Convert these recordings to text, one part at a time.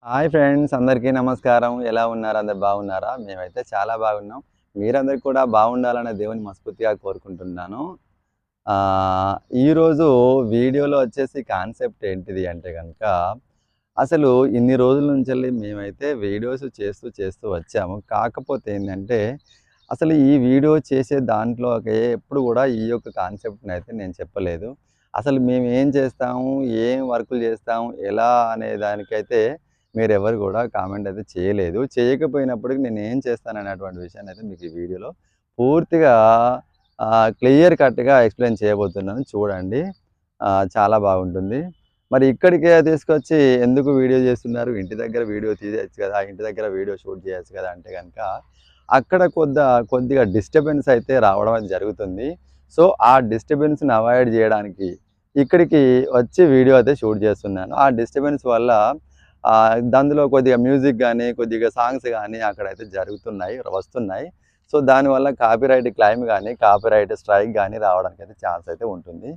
Hi friends, అందరికీ నమస్కారం. ఎలా ఉన్నారు? అందరు బాగున్నారా? మేమైతే చాలా బాగున్నాం. మీరందరూ కూడా బాగుండాలని దేవుని మనస్ఫూర్తిగా కోరుకుంటున్నాను. ఆహ్, ఈరోజు వీడియోలో వచ్చేసి కాన్సెప్ట్ ఏంటిది అంటే గనక, అసలు ఇన్ని రోజుల నుంచెల్లి మేమైతే వీడియోస్ చేస్తూ వచ్చాము. కాకపోతే ఏందంటే, అసలు ఈ వీడియో చేసే దాంట్లోకి ఎప్పుడు గూడా ఈ యొక్క కాన్సెప్ట్‌నయితే నేను చెప్పలేదు. అసలు మేము ఏం చేస్తాము? ఏం వర్కులు చేస్తాము? ఎలా అనే దానికైతే మీరెవరు గూడా కామెంట్ అయితే చేయలేదు. చేయకపోయినప్పటికి నేనేం చేస్తాననేటువంటి విషయాన్నయితే మీకు ఈ వీడియోలో పూర్తిగా క్లియర్ కట్‌గా ఎక్స్‌ప్లెయిన్ చేయబోతున్నాను. చూడండి. చాలా బాగుంటుంది. మరి ఇక్కడికే తీసుకొచ్చి ఎందుకు వీడియో చేస్తున్నారు? ఇంటి దగ్గర వీడియో తీయొచ్చు కదా! ఇంటి దగ్గర వీడియో షూట్ చేయొచ్చు కదా! అంటే గనక అక్కడ కొద్దిగా డిస్టర్బెన్స్ అయితే రావడం అది జరుగుతుంది. సో, ఆ డిస్టర్బెన్స్‌ని అవాయిడ్ జేయడానికి ఇక్కడికి వచ్చి వీడియో అయితే షూట్ చేస్తున్నాను. ఆ డిస్టర్బెన్స్ వల్ల అందులో కొద్దిగా మ్యూజిక్ గానీ, కొద్దిగా సాంగ్స్ గానీ అక్కడైతే వస్తున్నాయి. సో, దానివల్ల కాపీరైట్ క్లెయిమ్ గానీ, కాపీరైట్ స్ట్రైక్ గానీ రావడానికైతే ఛాన్స్ అయితే ఉంటుంది.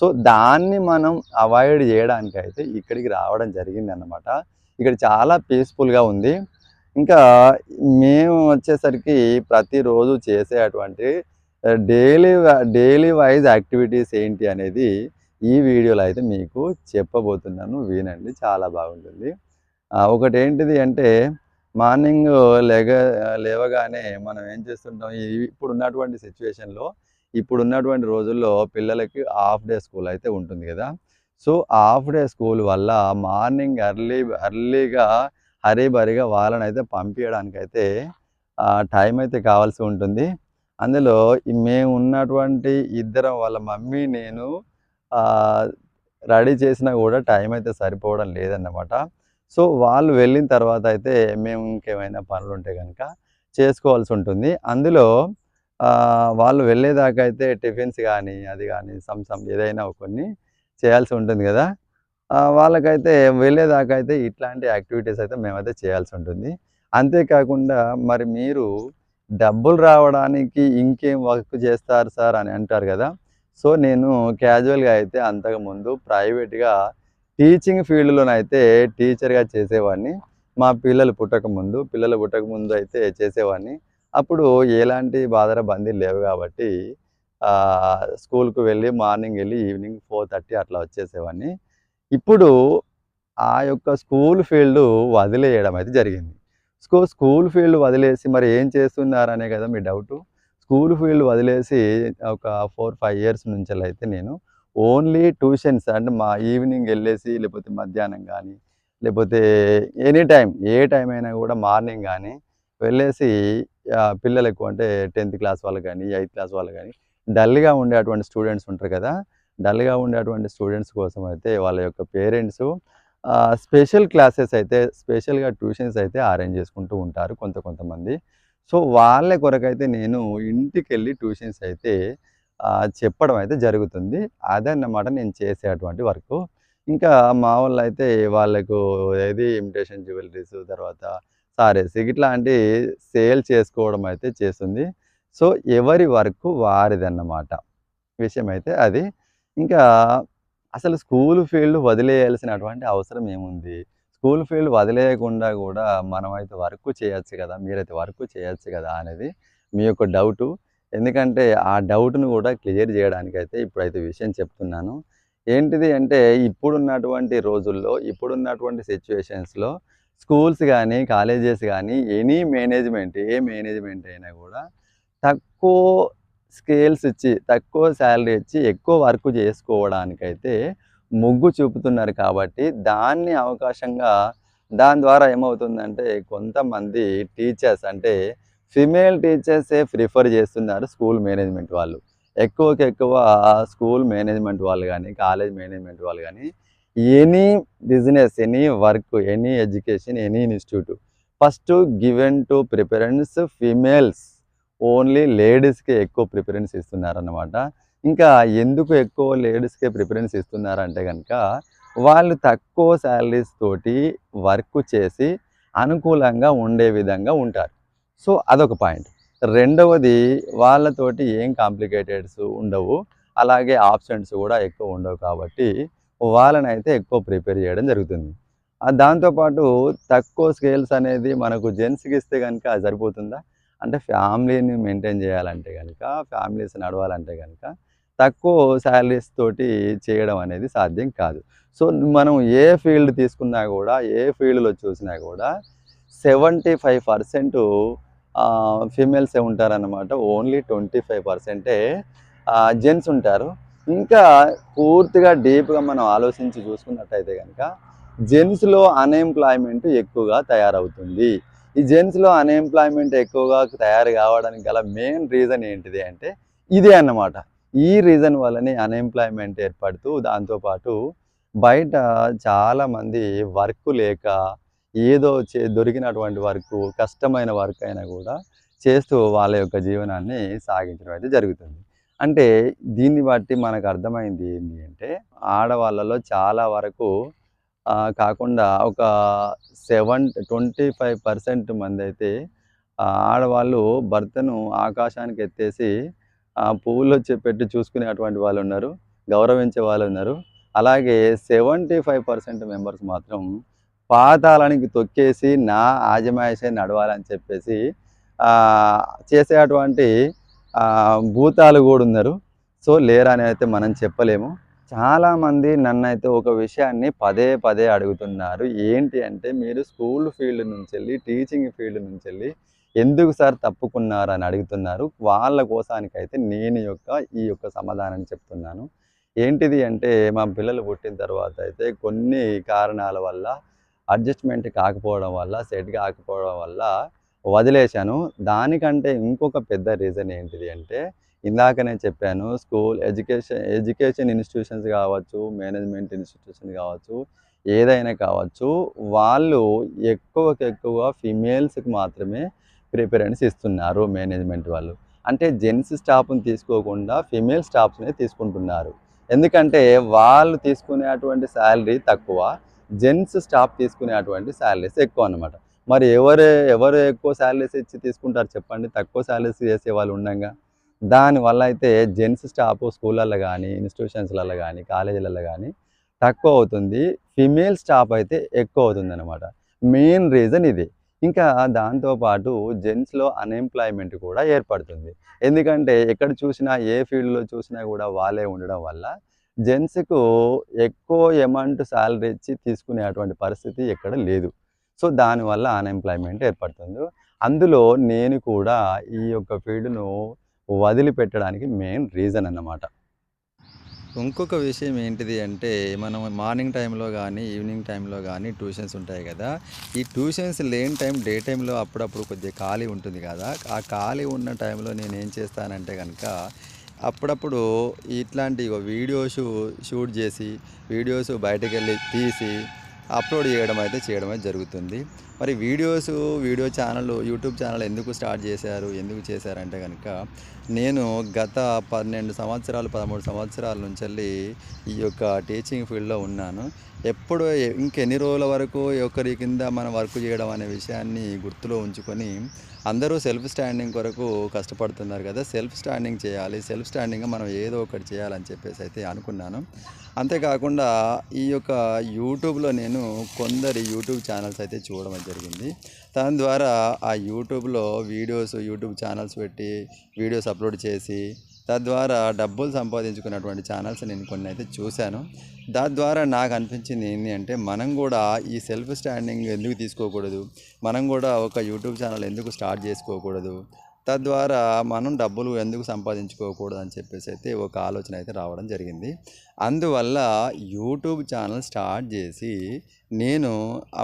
సో, దాన్ని మనం అవాయిడ్ జేయడానికైతే ఇక్కడికి రావడం జరిగిందనమాట. ఇక్కడ చాలా పీస్‌ఫుల్‌గా ఉంది. ఇంకా మేము వచ్చేసరికి ప్రతిరోజు చేసే అటువంటి డైలీ వైస్ యాక్టివిటీస్ ఏంటి అనేది ఈ వీడియోలో అయితే మీకు చెప్పబోతున్నాను. వినండి, చాలా బాగుంటుంది. ఒకటేంటిది అంటే మార్నింగ్ లెగ లేవగానే మనం ఏం చేస్తుంటాం, ఇప్పుడున్నటువంటి సిట్యుయేషన్‌లో, ఇప్పుడున్నటువంటి రోజుల్లో పిల్లలకి హాఫ్ డే స్కూల్ అయితే ఉంటుంది గదా! సో, హాఫ్ డే స్కూల్ వల్ల మార్నింగ్ ఎర్లీగా హరీబరీగా వాళ్ళనైతే పంపియడానికైతే టైం అయితే కావాల్సి ఉంటుంది. అందులో మేమున్నటువంటి ఇద్దరం, వాళ్ళ మమ్మీ, నేను ఆహ్, రెడీ చేసినా గూడా టైం అయితే సరిపోవడం లేదన్నమాట. సో, వాళ్ళు వెళ్ళిన తర్వాత అయితే మేము ఇంకేమైనా పనులుంటే గనక చేసుకోవాల్సి ఉంటుంది. అందులో వాళ్ళు వెళ్ళేదాకా అయితే టిఫిన్స్ గానీ, అది గానీ సమ్ ఏదైనా కొన్ని చేయాల్సి ఉంటుంది గదా! వాళ్ళకైతే వెళ్ళేదాకా అయితే ఇట్లాంటి యాక్టివిటీస్ అయితే మేమైతే చేయాల్సి ఉంటుంది. అంతేకాకుండా మరి మీరు డబ్బులు రావడానికి ఇంకేం వర్క్ చేస్తారు సార్ అని అంటారు గదా! సో, నేను క్యాజువల్‌గా అయితే అంతకుముందు ప్రైవేట్‌గా టీచింగ్ ఫీల్డ్‌లోనైతే టీచర్‌గా చేసేవాడిని. మా పిల్లలు పుట్టకముందు అయితే చేసేవాడిని. అప్పుడు ఎలాంటి బాధరబందీలు లేవు గాబట్టి స్కూలుకు వెళ్ళి మార్నింగ్ ఎళ్లి ఈవినింగ్ 4:30 అట్లా వచ్చేసేవాడిని. ఇప్పుడు ఆ యొక్క స్కూల్ ఫీల్డ్ వదిలేయడం అయితే జరిగింది. స్కూల్ ఫీల్డ్ వదిలేసి మరి ఏం చేస్తున్నారనే కదా మీ డౌటు. స్కూల్ ఫీల్డ్ వదిలేసి ఒక 4, 5 ఇయర్స్ నుంచెల్లయితే నేను ఓన్లీ ట్యూషన్స్ అంటే మా ఈవినింగ్ ఎళ్ళేసి, లేకపోతే మధ్యాహ్నం గానీ, లేపోతే ఎనీ టైమ్ ఏ టైం అయినా గూడా మార్నింగ్ గానీ వెళ్ళేసి పిల్లలకు అంటే 10థ్ క్లాస్ వాళ్ళకి గానీ, 8థ్ క్లాస్ వాళ్ళకి గానీ డల్‌గా ఉండేటువంటి స్టూడెంట్స్ ఉంటారు కదా! డల్‌గా ఉండేటువంటి స్టూడెంట్స్ కోసం అయితే వాళ్ళ యొక్క పేరెంట్సు స్పెషల్ క్లాసెస్ అయితే, స్పెషల్‌గా ట్యూషన్స్ అయితే అరేంజ్ చేసుకుంటూ ఉంటారు కొంతమంది. సో, వాళ్ళ కొరకైతే నేను ఇంటికెళ్ళి ట్యూషన్స్ అయితే చెప్పడం అయితే జరుగుతుంది. అదన్నమాట నేను చేసేటువంటి వర్కు. ఇంకా మా వోళ్ళైతే వాళ్ళకు ఏది ఇమిటేషన్ జ్యువెల్లరీస్, తర్వాత సారీస్ ఇట్లాంటి సేల్ చేసుకోవడం అయితే చేస్తుంది. సో, ఎవరి వర్కు వారిదన్నమాట. విషయమైతే అది. ఇంకా అసలు స్కూలు ఫీల్డ్ వదిలేయాల్సినటువంటి అవసరం ఏముంది? స్కూలు ఫీల్డ్ వదిలేయకుండా గూడా మనమైతే వర్క్ చేయొచ్చు గదా! మీరైతే వర్క్ చేయొచ్చు గదా! అనేది మీ యొక్క డౌటు. ఎందుకంటే ఆ డౌట్‌ని గూడా క్లియర్ జేయడానికైతే ఇప్పుడైతే విషయం చెప్తున్నాను. ఏంటిది అంటే ఇప్పుడున్నటువంటి రోజుల్లో, ఇప్పుడున్నటువంటి సిట్యుయేషన్స్‌లో స్కూల్స్ గానీ, కాలేజెస్ గానీ ఏ మేనేజ్‌మెంట్ అయినా గూడా తక్కువ స్కేల్స్ ఇచ్చి, తక్కువ సాలరీ ఇచ్చి, ఎక్కువ వర్క్ జేసుకోవడానికైతే మొగ్గు చూపుతున్నారు కాబట్టి, దాని ద్వారా ఏమవుతుందంటే, కొంతమంది టీచర్స్ అంటే, ఫిమేల్ టీచర్సే ప్రిఫర్ జేస్తున్నారు స్కూల్ మేనేజ్‌మెంట్ వాళ్ళు. ఎక్కువకెక్కువ స్కూల్ మేనేజ్‌మెంట్ వాళ్ళు గానీ, కాలేజ్ మేనేజ్‌మెంట్ వాళ్ళు గానీ, any business, any work, any education, any institute first given to preference females. Only లేడీస్‌కే ఎక్కువ ప్రిఫరెన్స్ ఇస్తున్నారన్నమాట. ఇంకా ఎందుకు ఎక్కువ లేడీస్‌కే ప్రిఫరెన్స్ ఇస్తున్నారంటే గనక, వాళ్ళు తక్కువ సాలరీస్ తోటి వర్క్ చేసి అనుకూలంగా ఉండే విధంగా ఉంటారు. సో, అదొక పాయింట్. రెండవది, వాళ్ళతోటి ఏం కాంప్లికేటెడ్స్ ఉండవు. అలాగే ఆబ్సెంట్స్ గూడా ఎక్కువ ఉండవు కాబట్టి, వాళ్ళనైతే ఎక్కువ ప్రిపేర్ చేయడం జరుగుతుంది. దాంతోపాటు తక్కువ స్కేల్స్ అనేది మనకు జెంట్స్‌కి ఇస్తే గనుక అది సరిపోతుందా? అంటే ఫ్యామిలీని మెయింటైన్ చేయాలంటే గనుక, ఫ్యామిలీస్ నడవాలంటే గనుక తక్కువ శాలరీస్ తోటి చేయడం అనేది సాధ్యం కాదు. సో, మనం ఏ ఫీల్డ్ తీసుకున్నా గూడా, ఏ ఫీల్డ్‌లో చూసినా గూడా 75% ఫీమేల్సే ఉంటారనమాట. ఓన్లీ 25% జెంట్స్ ఉంటారు. ఇంకా పూర్తిగా డీప్‌గా మనం ఆలోచించి చూసుకున్నట్టయితే గనక జెంట్స్‌లో అన్‌ఎంప్లాయ్‌మెంట్ ఎక్కువగా తయారవుతుంది. ఈ జెంట్స్‌లో అన్‌ఎంప్లాయ్‌మెంట్ ఎక్కువగా తయారు కావడానికి గల మెయిన్ రీజన్ ఏంటిది అంటే ఇదే అన్నమాట. ఈ రీజన్ వల్లనే అన్‌ఎంప్లాయ్‌మెంట్ ఏర్పడుతూ దాంతో పాటు బయట చాలామంది వర్క్ లేక ఏదో దొరికినటువంటి వర్కు, కష్టమైన వర్క్ అయినా గూడా చేస్తూ వాళ్ళ యొక్క జీవనాన్ని సాగించడం అయితే జరుగుతుంది. అంటే దీన్ని బట్టి మనకు అర్థమైంది ఏంది అంటే ఆడవాళ్ళలో చాలా వరకు కాకుండా ఒక 25% మందైతే ఆడవాళ్ళు భర్తను ఆకాశానికి ఎత్తేసి పువ్వుల్లో పెట్టి చూసుకునేటువంటి వాళ్ళున్నారు. గౌరవించే వాళ్ళున్నారు. అలాగే 75% మెంబర్స్ మాత్రం పాతాళానికి తొక్కేసి నా ఆజమాయిషే నడవాలని చెప్పేసి చేసేటువంటి భూతాలు గూడా ఉన్నారు. సో, లేరని అయితే మనం చెప్పలేము. చాలామంది నన్నైతే ఒక విషయాన్ని పదే పదే అడుగుతున్నారు. ఏంటి అంటే, "మీరు స్కూల్ ఫీల్డ్ నుంచెళ్ళి, టీచింగ్ ఫీల్డ్ నుంచెళ్ళి ఎందుకు సార్ తప్పుకున్నారని" అడుగుతున్నారు. వాళ్ళ కోసానికైతే నేను ఈ యొక్క సమాధానం చెప్తున్నాను. ఏంటిది అంటే, మా పిల్లలు పుట్టిన తర్వాత అయితే కొన్ని కారణాల వల్ల అడ్జస్ట్‌మెంట్ కాకపోవడం వల్ల, సెట్ కాకపోవడం వల్ల వదిలేశాను. దానికంటే ఇంకొక పెద్ద రీజన్ ఏంటిది అంటే ఇందాకనే చెప్పాను. ఎడ్యుకేషన్ ఇన్‌స్టిట్యూషన్స్ కావచ్చు, మేనేజ్‌మెంట్ ఇన్‌స్టిట్యూషన్ కావచ్చు, ఏదైనా కావచ్చు. వాళ్ళు ఎక్కువకెక్కువ ఫీమేల్స్‌కి మాత్రమే ప్రిఫరెన్స్ ఇస్తున్నారు మేనేజ్‌మెంట్ వాళ్ళు. అంటే జెంట్స్ స్టాఫ్‌ని తీసుకోకుండా ఫీమేల్ స్టాఫ్స్‌నే తీసుకుంటున్నారు. ఎందుకంటే వాళ్ళు తీసుకునేటువంటి సాలరీ తక్కువ. జెంట్స్ స్టాఫ్ తీసుకునేటువంటి సాలరీస్ ఎక్కువన్నమాట. మరి ఎవరు ఎక్కువ సాలరీస్ ఇచ్చి తీసుకుంటారు చెప్పండి? తక్కువ సాలరీస్ చేసేవాళ్ళు ఉండంగా. దానివల్ల అయితే జెంట్స్ స్టాఫ్ స్కూళ్ళల్లో గానీ, ఇన్‌స్టిట్యూషన్స్‌లలో గానీ, కాలేజీలలో గానీ తక్కువ అవుతుంది. ఫీమేల్ స్టాఫ్ అయితే ఎక్కువ అవుతుందనమాట. మెయిన్ రీజన్ ఇది. ఇంకా దాంతో పాటు జెంట్స్‌లో అన్‌ఎంప్లాయ్‌మెంట్ కూడా ఏర్పడుతుంది. ఎందుకంటే ఎక్కడ చూసినా, ఏ ఫీల్డ్‌లో చూసినా గూడా వాళ్ళే ఉండడం వల్ల జెంట్స్‌కు ఎక్కువ అమౌంట్ సాలరీ ఇచ్చి తీసుకునేటువంటి పరిస్థితి ఎక్కడ లేదు. సో, దానివల్ల అన్‌ఎంప్లాయ్‌మెంట్ ఏర్పడుతుంది. అందులో నేను కూడా ఈ యొక్క ఫీల్డ్‌ను వదిలిపెట్టడానికి మెయిన్ రీజన్ అన్నమాట. ఇంకొక విషయం ఏంటిది అంటే, మనం మార్నింగ్ టైంలో గానీ, ఈవినింగ్ టైంలో గానీ ట్యూషన్స్ ఉంటాయి గదా! ఈ ట్యూషన్స్ లేని టైం డే టైంలో అప్పుడప్పుడు కొద్దిగా ఖాళీ ఉంటుంది గదా! ఆ ఖాళీ ఉన్న టైంలో నేనేం చేస్తానంటే గనక, అప్పుడప్పుడు ఇట్లాంటి షూట్ జేసి, వీడియోస్ బయటకెళ్ళి తీసి, అప్‌లోడ్ చేయడం అయితే జరుగుతుంది. మరి యూట్యూబ్ ఛానల్ ఎందుకు స్టార్ట్ జేశారు? ఎందుకు చేశారంటే గనక, నేను గత 12 సంవత్సరాలు, 13 సంవత్సరాల నుంచెల్లి ఈ యొక్క టీచింగ్ ఫీల్డ్‌లో ఉన్నాను. ఎప్పుడు ఇంకెన్ని రోజుల వరకు ఒకరి కింద మనం వర్క్ చేయడం అనే విషయాన్ని గుర్తులో ఉంచుకొని, అందరూ సెల్ఫ్ స్టాండింగ్ కొరకు కష్టపడుతున్నారు కదా! సెల్ఫ్ స్టాండింగ్ చేయాలి. సెల్ఫ్ స్టాండింగ్‌గా మనం ఏదో ఒకటి చేయాలని చెప్పేసైతే అనుకున్నాను. అంతేకాకుండా ఈ యొక్క యూట్యూబ్‌లో నేను కొందరి యూట్యూబ్ ఛానల్స్ అయితే చూడడం జరిగింది. దాని ద్వారా ఆ యూట్యూబ్ ఛానల్స్ పెట్టి వీడియోస్ అప్‌లోడ్ చేసి, తద్వారా డబ్బులు సంపాదించుకున్నటువంటి ఛానల్స్ నేను కొన్నైతే చూశాను. దాని ద్వారా నాకు అనిపించింది ఏంది అంటే, మనం గూడా ఈ సెల్ఫ్ స్టాండింగ్ ఎందుకు తీసుకోకూడదు? మనం గూడా ఒక యూట్యూబ్ ఛానల్ ఎందుకు స్టార్ట్ చేసుకోకూడదు? తద్వారా మనం డబ్బులు ఎందుకు సంపాదించుకోకూడదు అని చెప్పేసైతే ఒక ఆలోచన అయితే రావడం జరిగింది. అందువల్ల యూట్యూబ్ ఛానల్ స్టార్ట్ జేసి, నేను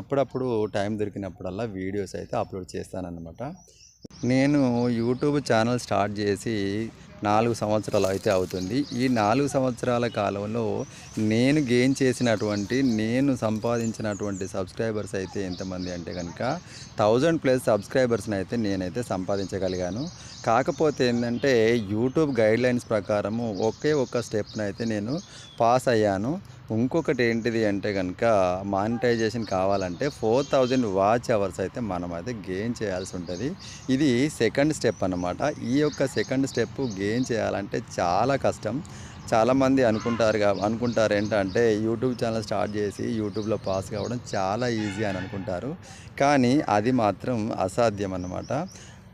అప్పుడప్పుడు టైం దొరికినప్పుడల్లా వీడియోస్ అయితే అప్‌లోడ్ చేస్తాననమాట. నేను యూట్యూబ్ ఛానల్ స్టార్ట్ చేసి 4 సంవత్సరాలు అయితే అవుతుంది. ఈ 4 సంవత్సరాల కాలంలో నేను సంపాదించినటువంటి సబ్స్క్రైబర్స్ అయితే ఎంతమంది అంటే గనక 1000+ సబ్స్క్రైబర్స్‌ని అయితే నేనైతే సంపాదించగలిగాను. కాకపోతే ఏందంటే యూట్యూబ్ గైడ్‌లైన్స్ ప్రకారము ఒకే ఒక్క స్టెప్‌నైతే నేను పాస్ అయ్యాను. ఇంకొకటి ఏంటిది అంటే గనక మానిటైజేషన్ కావాలంటే 4000 వాచ్ అవర్స్ అయితే మనమైతే గెయిన్ చేయాల్సి ఉంటది. ఇది సెకండ్ స్టెప్ అన్నమాట. ఈ యొక్క సెకండ్ స్టెప్ గెయిన్ చేయాలంటే చాలా కష్టం. చాలామంది అనుకుంటారు ఏంటంటే యూట్యూబ్ ఛానల్ స్టార్ట్ చేసి యూట్యూబ్లో పాస్ కావడం చాలా ఈజీ అని అనుకుంటారు. కానీ అది మాత్రం అసాధ్యం అన్నమాట.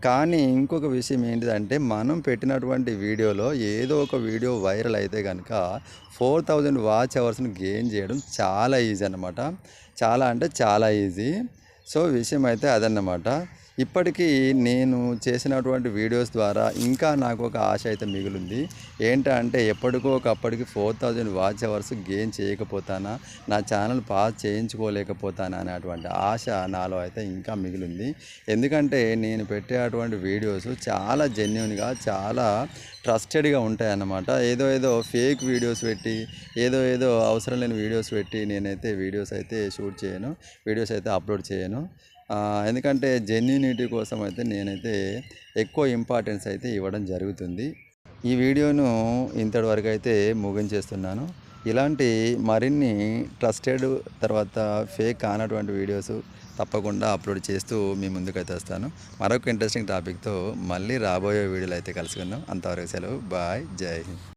కానీ ఇంకొక విషయం ఏంటిదంటే మనం పెట్టినటువంటి వీడియోలో ఏదో ఒక వీడియో వైరల్ అయితే గనుక 4000 వాచ్ అవర్స్‌ని గెయిన్ చేయడం చాలా ఈజీ అన్నమాట. చాలా అంటే చాలా ఈజీ. సో, విషయం అయితే అదన్నమాట. ఇప్పటికీ నేను చేసినటువంటి వీడియోస్ ద్వారా ఇంకా నాకు ఒక ఆశ అయితే మిగిలింది. ఏంటంటే ఎప్పటికో ఒకప్పటికి 4000 వాచ్ అవర్స్ గెయిన్ చేయకపోతానా, నా ఛానల్ పాస్ చేయించుకోలేకపోతానా అనేటువంటి ఆశ నాలో అయితే ఇంకా మిగిలింది. ఎందుకంటే నేను పెట్టేటువంటి వీడియోస్ చాలా జెన్యూన్‌గా, చాలా ట్రస్టెడ్‌గా ఉంటాయన్నమాట. ఏదో ఫేక్ వీడియోస్ పెట్టి, ఏదో అవసరం లేని వీడియోస్ పెట్టి నేనైతే వీడియోస్ అయితే షూట్ చేయను. వీడియోస్ అయితే అప్లోడ్ చేయను. ఎందుకంటే జెన్యూనిటీ కోసం అయితే నేనైతే ఎక్కువ ఇంపార్టెన్స్ అయితే ఇవ్వడం జరుగుతుంది. ఈ వీడియోను ఇంతటి వరకు అయితే ముగించేస్తున్నాను. ఇలాంటి మరిన్ని ట్రస్టెడ్ తర్వాత ఫేక్ కానటువంటి వీడియోస్ తప్పకుండా అప్లోడ్ చేస్తూ మీ ముందుకైతే వస్తాను. మరొక ఇంట్రెస్టింగ్ టాపిక్‌తో మళ్ళీ రాబోయే వీడియోలో అయితే కలుసుకుందాం. అంతవరకు సెలవు. బాయ్. జై హింద్.